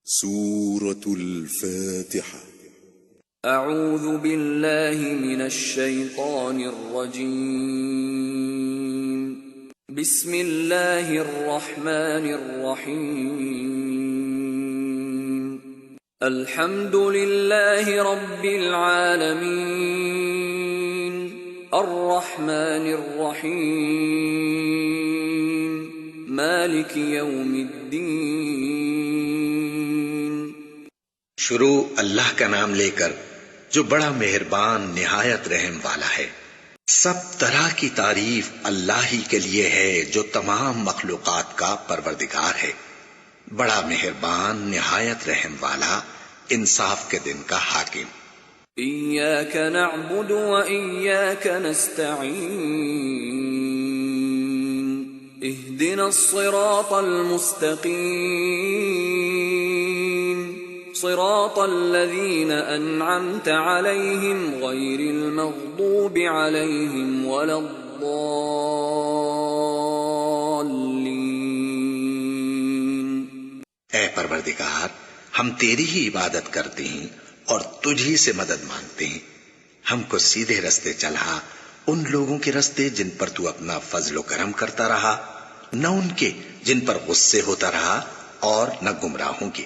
سورة الفاتحة. أعوذ بالله من الشيطان الرجيم. بسم الله الرحمن الرحيم. الحمد لله رب العالمين الرحمن الرحيم مالك يوم الدين. شروع اللہ کا نام لے کر جو بڑا مہربان نہایت رحم والا ہے۔ سب طرح کی تعریف اللہ ہی کے لیے ہے جو تمام مخلوقات کا پروردگار ہے، بڑا مہربان نہایت رحم والا، انصاف کے دن کا حاکم۔ إياك نعبد وإياك نستعين اهدنا الصراط المستقيم صراط الذين أنعمت عليهم غير المغضوب عليهم ولا الضالين۔ اے پروردگار، ہم تیری ہی عبادت کرتے ہیں اور تجھ ہی سے مدد مانگتے ہیں، ہم کو سیدھے رستے چلا، ان لوگوں کے رستے جن پر تو اپنا فضل و کرم کرتا رہا، نہ ان کے جن پر غصے ہوتا رہا، اور نہ گمراہوں کے۔